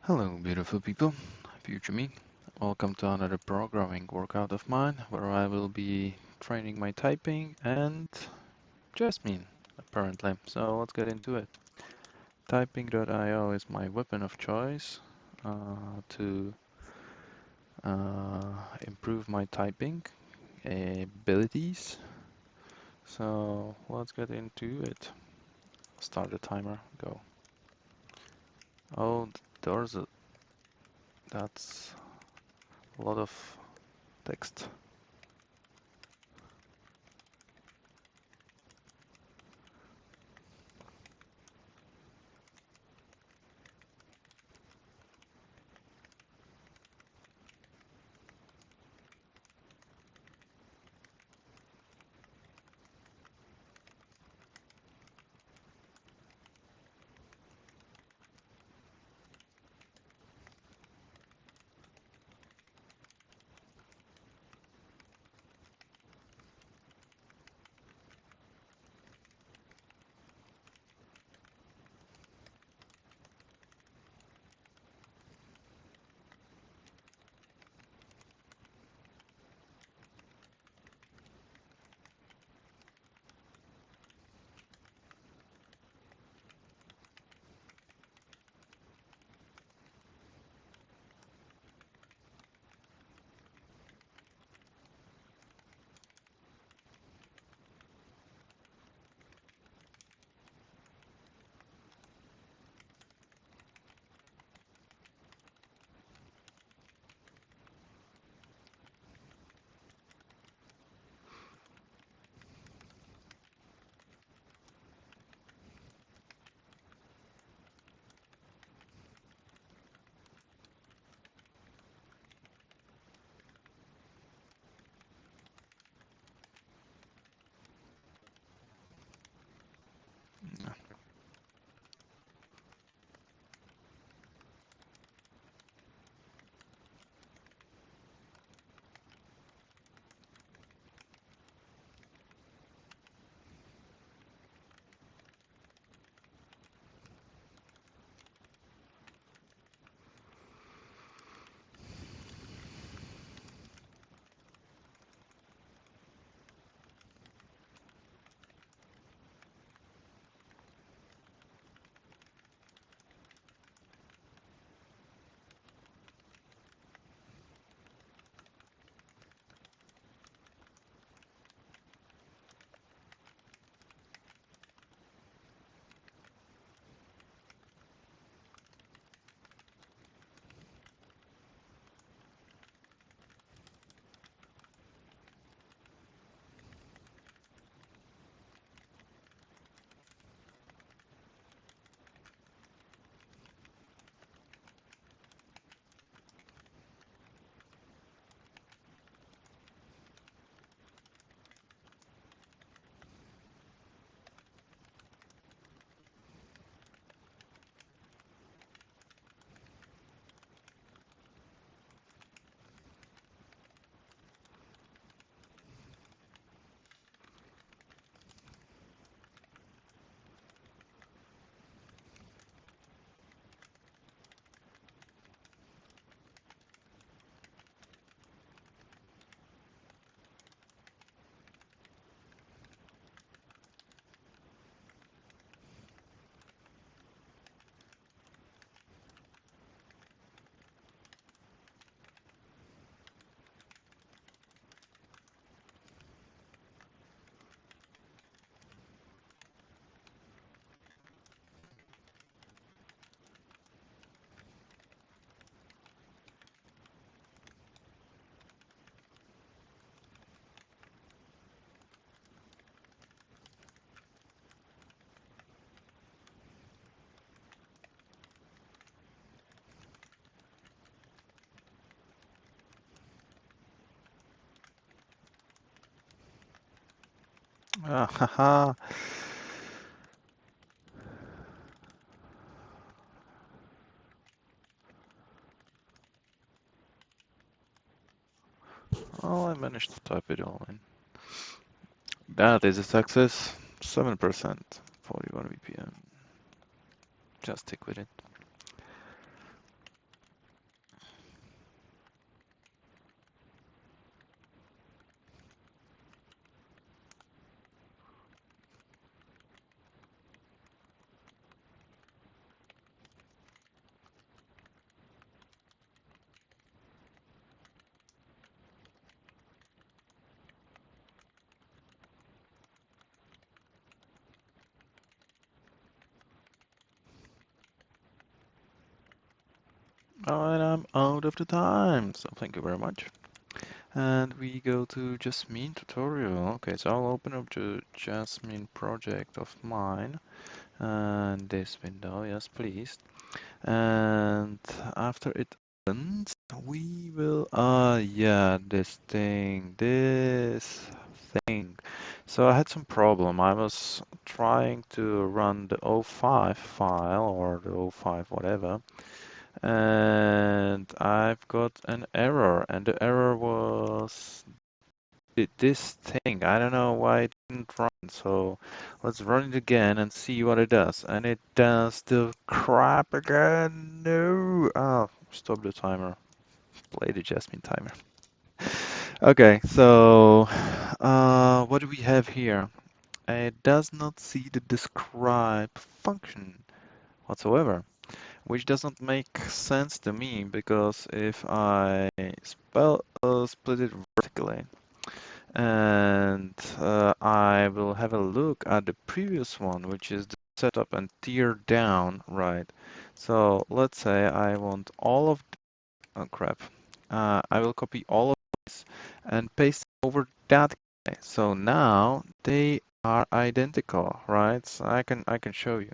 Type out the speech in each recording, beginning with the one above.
Hello, beautiful people, future me. Welcome to another programming workout of mine, where I will be training my typing and Jasmine, apparently. So let's get into it. Typing.io is my weapon of choice to improve my typing abilities. So let's get into it. Start the timer, go. Oh, that's a lot of text. Ah, haha. Well, I managed to type it all in. That is a success. 7%, 41 VPN. Just stick with it. And I'm out of the time, so thank you very much. And we go to Jasmine tutorial. Okay, so I'll open up the Jasmine project of mine. And this window, yes, please. And after it opens, we will, yeah, this thing. So I had some problem. I was trying to run the O5 file or the O5 whatever, and I've got an error, and the error was this thing. I don't know why it didn't run. So let's run it again and see what it does. And it does the crap again. No. Oh, stop the timer. Play the Jasmine timer. Okay, so what do we have here? It does not see the describe function whatsoever, which doesn't make sense to me because if I split it vertically, and I will have a look at the previous one, which is the setup and tear down, right? So let's say I want all of, oh crap, I will copy all of this and paste over that guy. So now they are identical, right? So I can show you.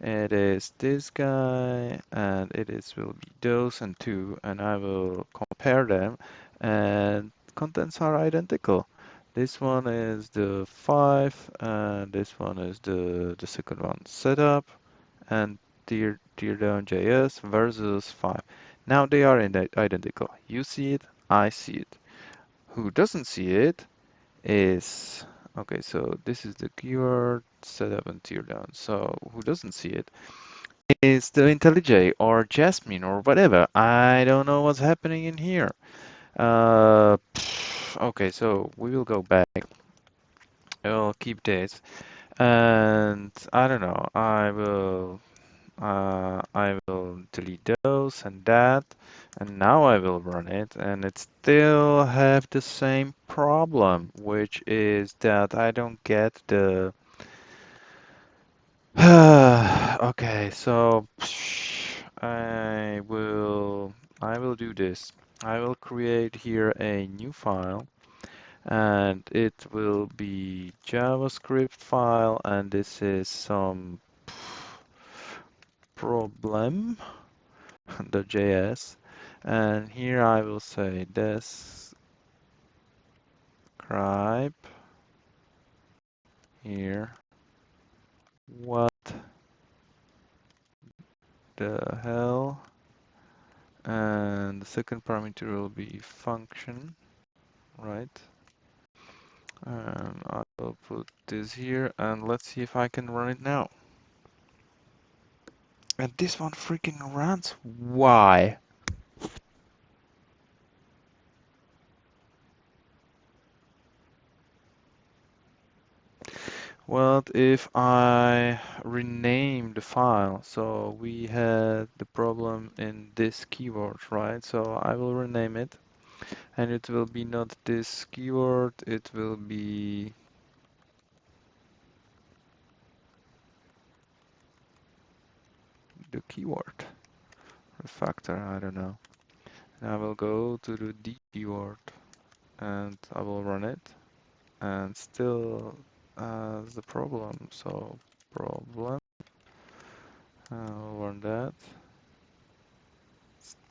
It is this guy, and it is will be those and two, and I will compare them, and contents are identical. This one is the 5, and this one is the second one. Setup and tear down JS versus 5. Now they are identical. You see it, I see it. Who doesn't see it is, okay, so this is the keyword setup and tear down. So who doesn't see it is the IntelliJ or Jasmine or whatever. I don't know what's happening in here. Okay, so we will go back. I'll keep this, and I don't know. I will delete those and that, and now I will run it, and it still have the same problem, which is that I don't get the. Okay, so I will do this. I will create here a new file, and it will be JavaScript file, and this is some problem the JS, and here I will say describe here what the hell, and the second parameter will be function, right? And I will put this here, and let's see if I can run it now. And this one freaking runs. Why? What if I rename the file? So we had the problem in this keyword, right? So I will rename it, and it will be not this keyword, it will be the keyword refactor, I don't know. And I will go to the D keyword, and I will run it, and still the problem. So problem, I'll run that.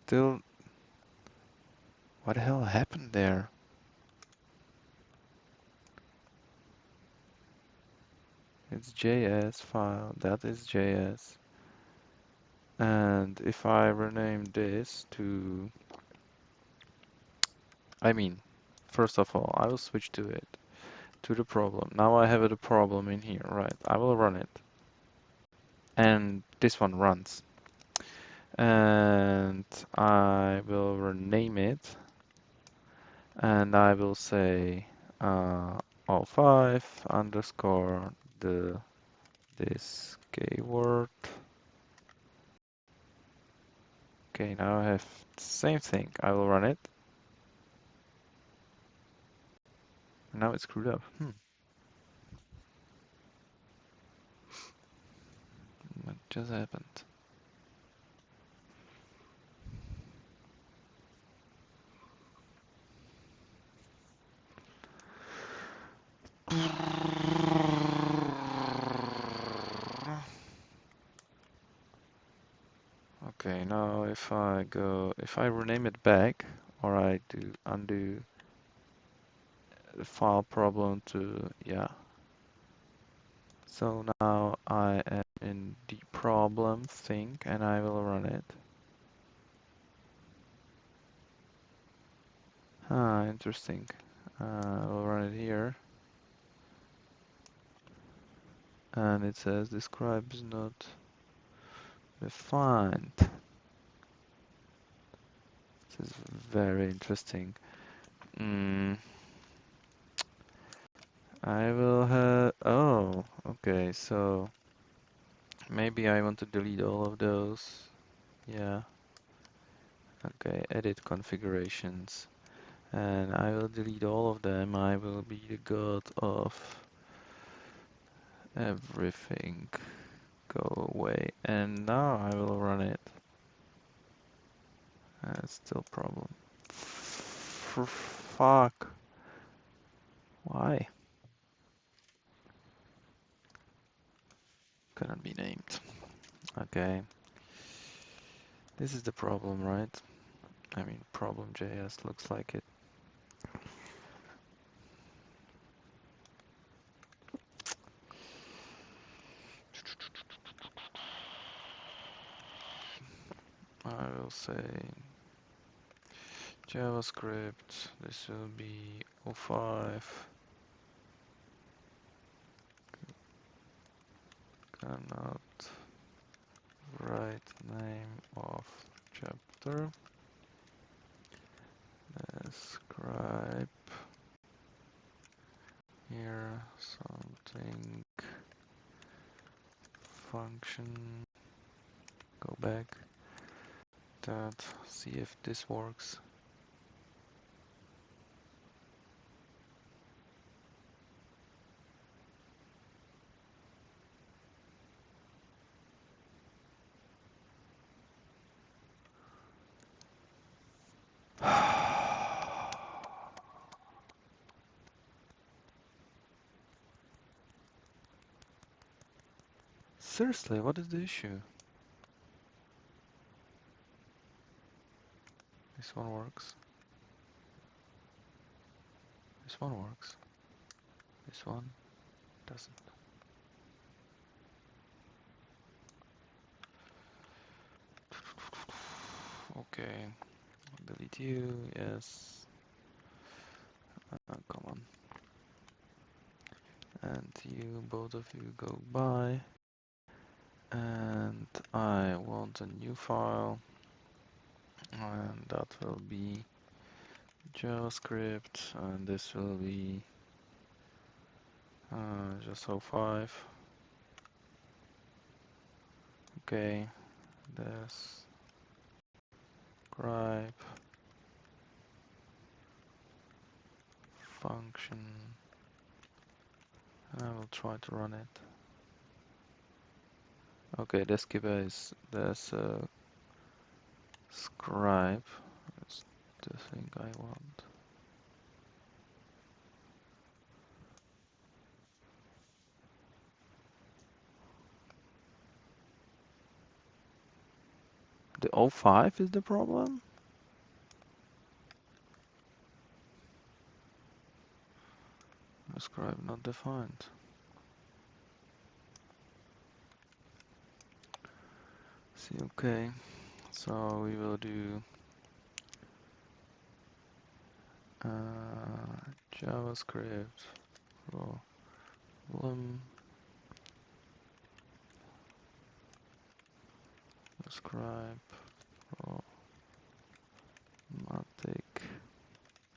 Still, what the hell happened there? It's JS file, that is JS. And if I rename this to, I mean, first of all, I will switch to it, to the problem. Now I have the problem in here, right? I will run it. And this one runs. And I will rename it, and I will say O5 underscore this keyword. Okay, now I have the same thing. I will run it. Now it's screwed up. What just happened? Okay, now if I rename it back, or I do undo the file problem to, yeah. So now I am in the problem thing and I will run it. Interesting. We'll run it here. And it says describe is not defined. This is very interesting. I will have, oh, okay, so maybe I want to delete all of those. Yeah. Okay, edit configurations. And I will delete all of them. I will be the god of everything. Go away. And now I will run it. Still problem. For fuck. Why? Cannot be named. Okay. This is the problem, right? I mean, problem.js looks like it. I will say JavaScript. This will be 05. Cannot write name of chapter. Describe here something function. Go back. That. See if this works. Seriously, what is the issue? This one works. This one works. This one doesn't. Okay. Delete you. Yes. Come on. And you, both of you, go by. And I want a new file. And that will be JavaScript. And this will be just 05. Okay. Describe function. I will try to run it. Okay, describe scribe. That's the thing I want. The 05 is the problem? Scribe not defined. See, okay. So we will do JavaScript problem describe problematic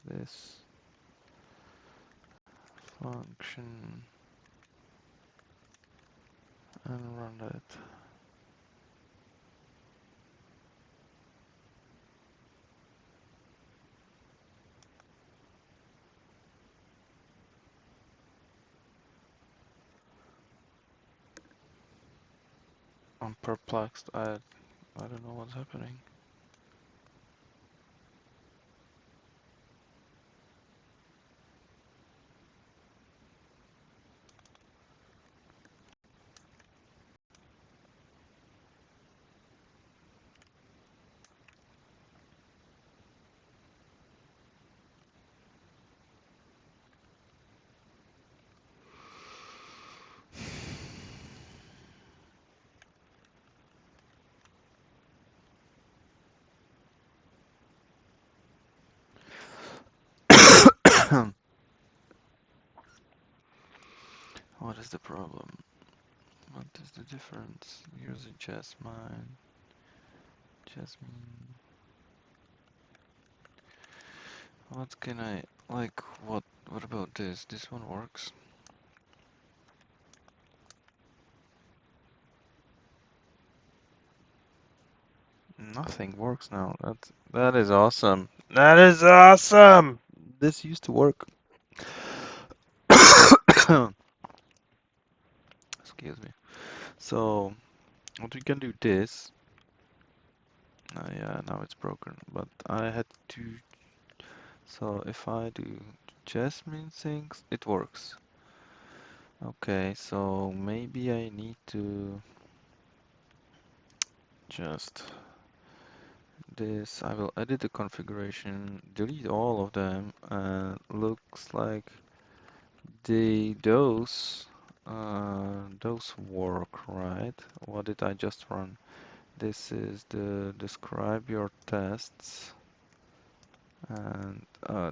this function and run it. I'm perplexed. I don't know what's happening. is the problem? What is the difference? Using Jasmine. Jasmine. What can I like? What about this? This one works. Nothing works now. That is awesome. That is awesome. This used to work. Excuse me. So what we can do this. Yeah, now it's broken. But I had to. So if I do Jasmine things, it works. Okay, so maybe I need to just this. I will edit the configuration, delete all of them, and looks like those work, right? What did I just run? This is the describe your tests, and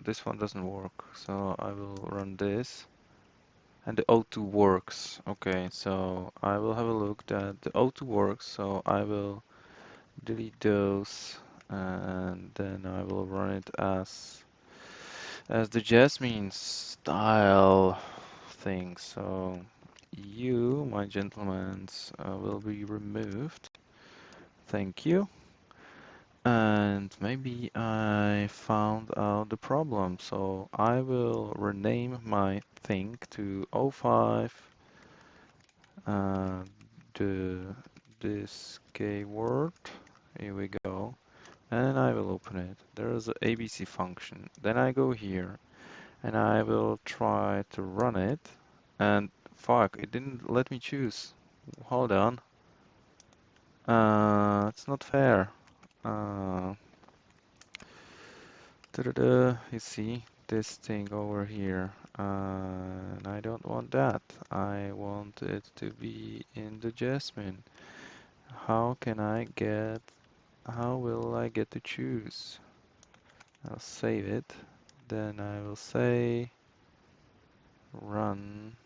this one doesn't work, so I will run this. And the O2 works. Okay, so I will have a look that the O2 works, so I will delete those and then I will run it as the Jasmine style thing. So you, my gentlemen, will be removed. Thank you. And maybe I found out the problem. So I will rename my thing to O5 the this keyword. Here we go. And I will open it. There is a ABC function. Then I go here and I will try to run it. And fuck, it didn't let me choose. Hold on. It's not fair. Uh, you see this thing over here. And I don't want that. I want it to be in the Jasmine. How can I get, how will I get to choose? I'll save it. Then I will say run.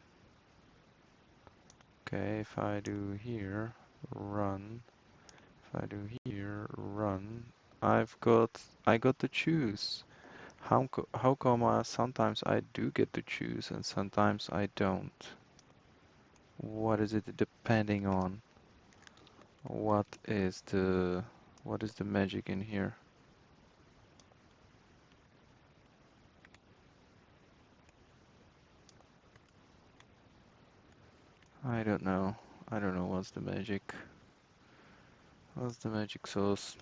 Okay, if I do here, run. If I do here, run. I got to choose. How come sometimes I do get to choose and sometimes I don't? What is it depending on? What is the what is the magic in here? I don't know. I don't know what's the magic. What's the magic sauce?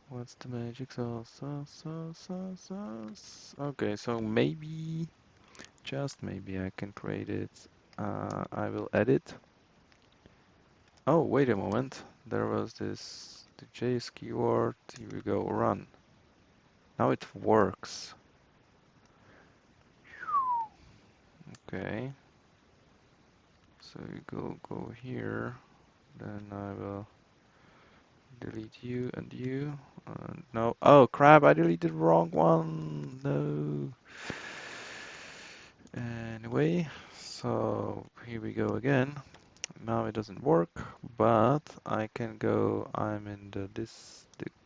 What's the magic sauce? Okay, so maybe, just maybe I can create it. I will edit. Oh, wait a moment. There was this, the JS keyword. Here we go, run. Now it works. Okay. So you go here. Then I will delete you and you. No. Oh crap! I deleted the wrong one. No. Anyway, so here we go again. Now it doesn't work, but I can go. I'm in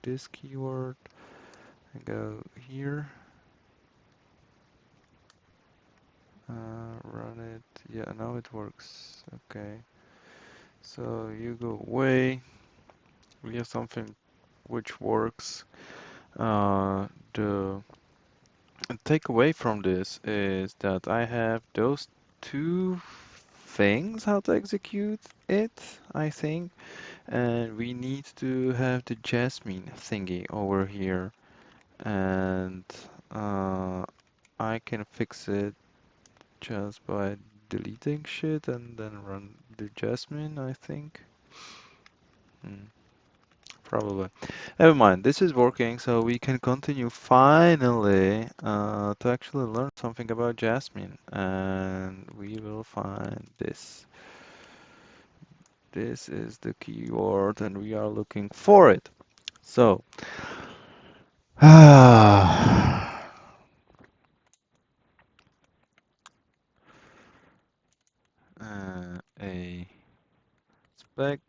this keyword. I go here. Run it. Yeah, now it works. Okay. So you go away. We have something which works. The takeaway from this is that I have those two things how to execute it, I think, and we need to have the Jasmine thingy over here, and uh, I can fix it just by deleting shit and then run the Jasmine, I think. Hmm. Probably. Never mind, this is working, so we can continue finally to actually learn something about Jasmine. And we will find this. This is the keyword, and we are looking for it. So, spec,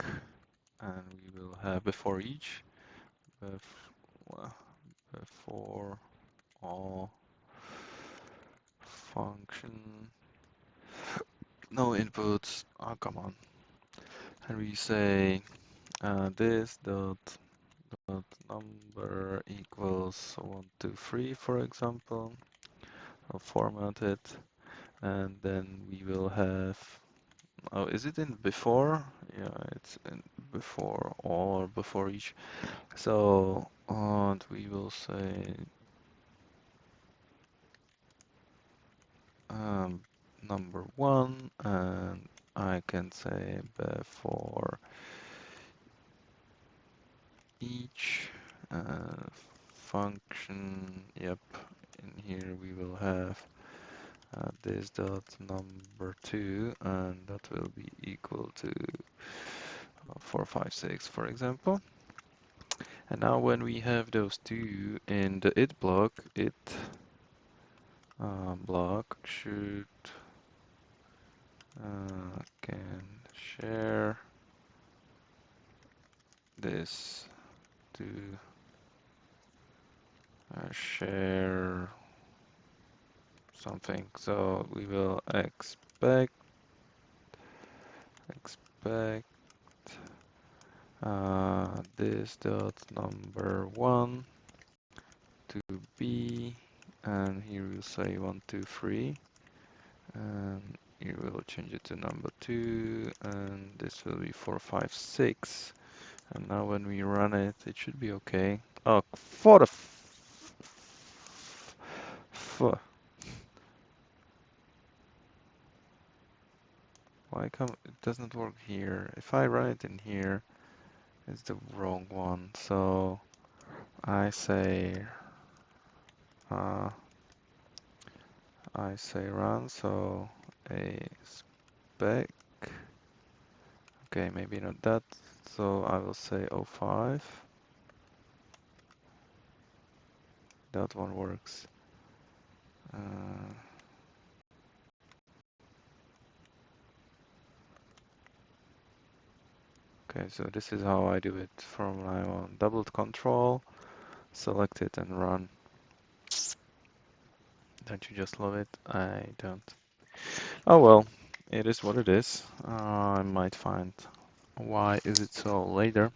and we will have before each, before all function, no inputs, oh come on, and we say this dot number equals 123, for example. I'll format it, and then we will have, oh, is it in before? Yeah, it's in before all or before each. So, and we will say number one, and I can say before each function. Yep, in here we will have this dot number two, and that will be equal to 456, for example. And now when we have those two in the it block, it block should can share this to share something. So we will expect this dot number one to be, and here we'll say 123, and here we'll change it to number two, and this will be 456. And now when we run it, it should be okay. Oh, for the why come it doesn't work here? If I run it in here, it's the wrong one. So I say run. So a spec. Okay, maybe not that. So I will say 05. That one works. Okay, so this is how I do it from now on. Double control, select it and run. Don't you just love it? I don't. Oh well, it is what it is. I might find why is it so later.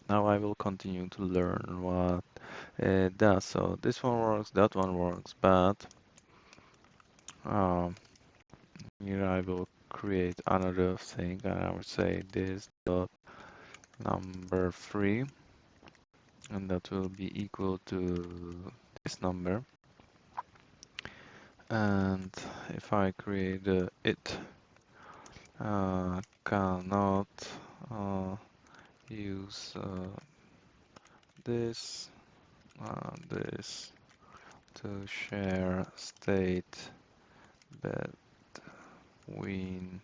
Now I will continue to learn what it does. So this one works, that one works, but here I will create another thing, and I would say this dot number 3, and that will be equal to this number. And if I create it cannot use this to share state between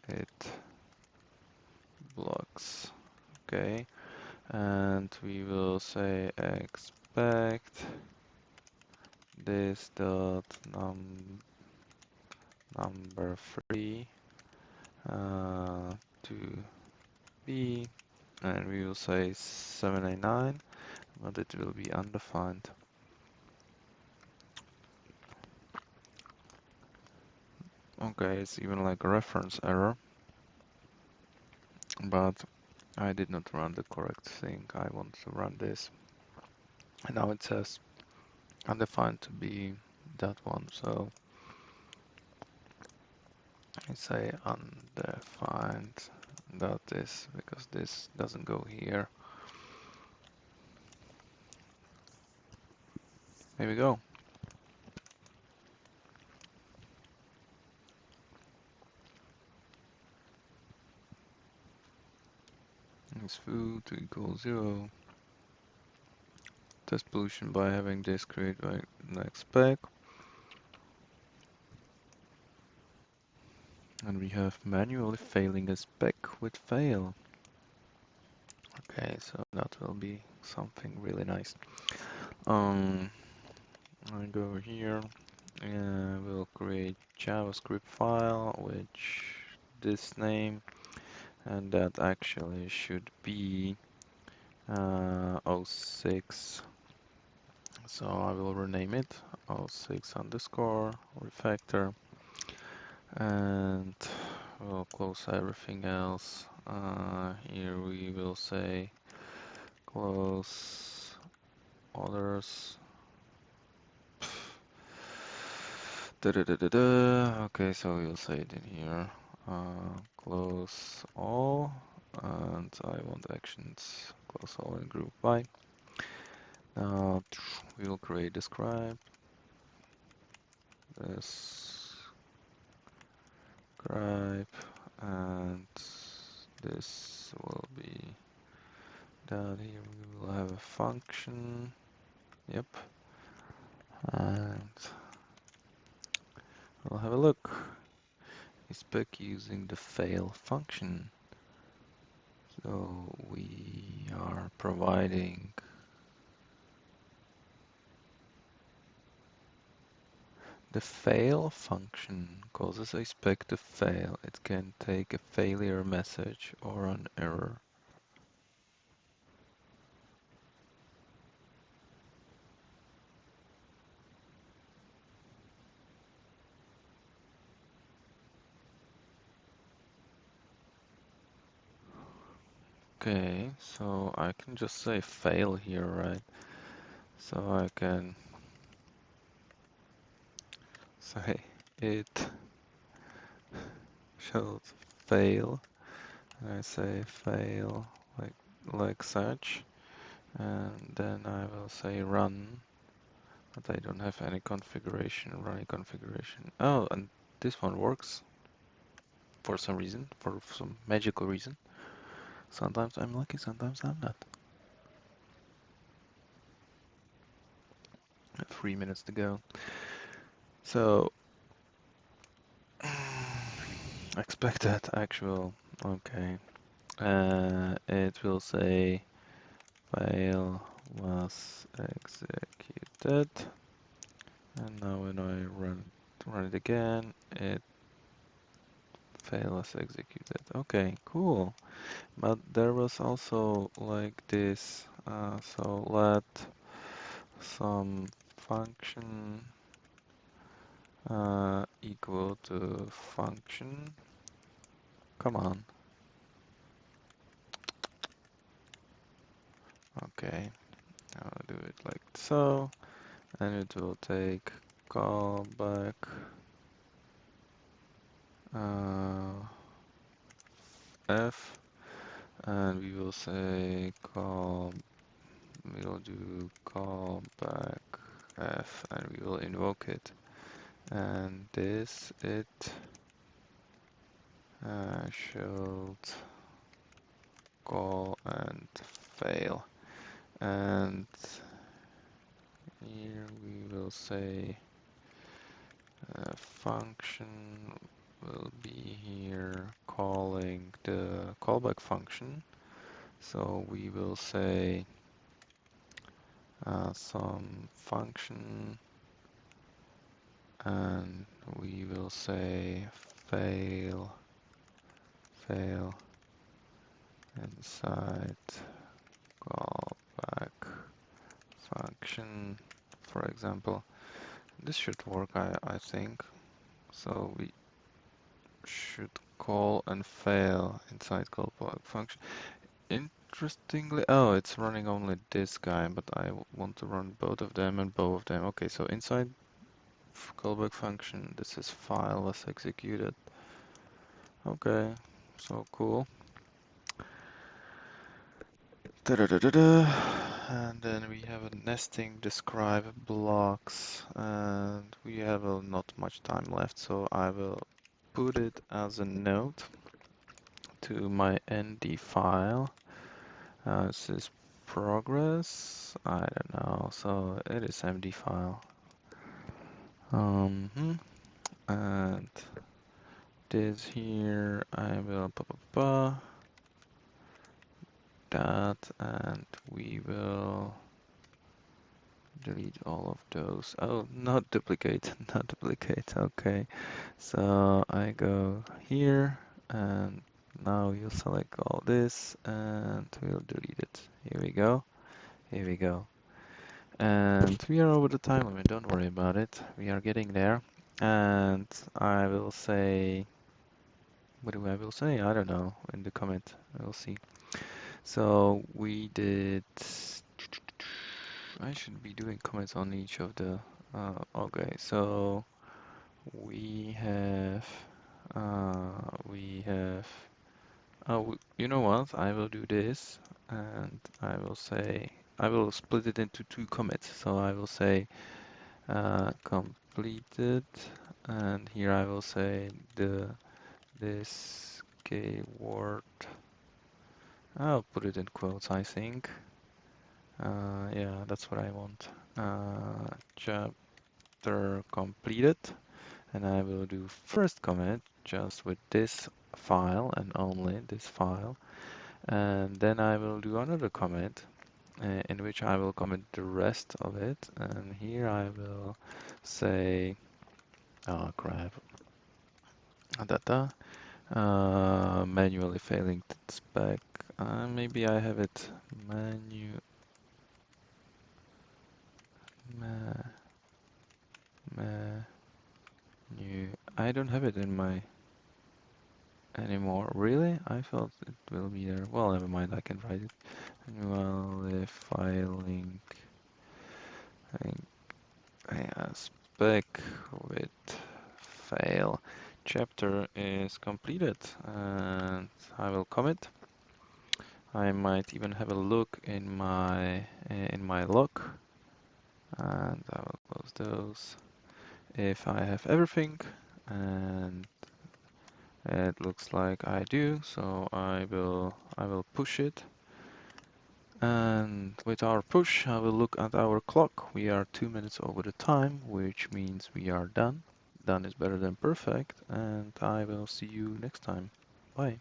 it blocks. Okay, and we will say expect this dot number 3 to be, and we will say 789, but it will be undefined. Okay, it's even like a reference error, but I did not run the correct thing. I want to run this, and now it says undefined to be that one, so I say undefined that is because this doesn't go here. Here we go. Is foo to equal 0. Test pollution by having this create by next spec. And we have manually failing a spec with fail. Okay, so that will be something really nice. I go here and we'll create JavaScript file, which this name, and that actually should be oh 06. So I will rename it 06 underscore refactor, and we'll close everything else. Here we will say close others. Okay, so we'll say it in here. Close all, and I want actions close all in group by. Now we'll create a scribe. This scribe, and this will be down here. We will have a function. Yep, and we'll have a look. Spec using the fail function. So we are providing the fail function causes a spec to fail. It can take a failure message or an error. Okay, so I can just say fail here, right? So I can say it should fail, and I say fail like such, and then I will say run, but I don't have any configuration, running configuration. Oh, and this one works for some reason, for some magical reason. Sometimes I'm lucky, sometimes I'm not. 3 minutes to go. So expected actual. Okay. It will say fail was executed, and now when I run it again, it fail was executed. Okay, cool. But there was also like this. So let some function equal to function. Come on. Okay, I'll do it like so, and it will take callback f, and we will say we'll do callback f, and we will invoke it, and this it should call and fail, and here we will say function will be here calling the callback function. So we will say some function, and we will say fail inside callback function, for example. This should work, I think. So we should call and fail inside callback function. Interestingly, oh, it's running only this guy, but I want to run both of them and both of them. Okay, so inside callback function, this is file was executed. Okay, so cool. And then we have a nesting describe blocks, and we have not much time left, so I will put it as a note to my ND file. This is progress. I don't know. So it is MD file. And this here I will that, and we will delete all of those. Oh, not duplicate, not duplicate. Okay. So I go here and now we'll select all this and we'll delete it. Here we go. Here we go. And we are over the time limit, don't worry about it. We are getting there. And I will say, what do I will say? I don't know, in the comment, we'll see. So we did, I should be doing comments on each of the, okay, so we have, oh, you know what? I will do this and I will say, I will split it into two commits. So I will say completed, and here I will say this keyword. I'll put it in quotes, I think. Yeah, that's what I want. Chapter completed, and I will do first commit just with this file and only this file, and then I will do another commit in which I will commit the rest of it, and here I will say, oh crap, data, manually failing spec. Maybe I have it ma, menu. I don't have it in my anymore. Really? I thought it will be there. Well, never mind. I can write it. Manually filing spec with fail. Chapter is completed, and I will commit. I might even have a look in my log, and I will close those if I have everything, and it looks like I do, so I will push it. And with our push, I will look at our clock. We are 2 minutes over the time, which means we are done. Done is better than perfect, and I will see you next time. Bye.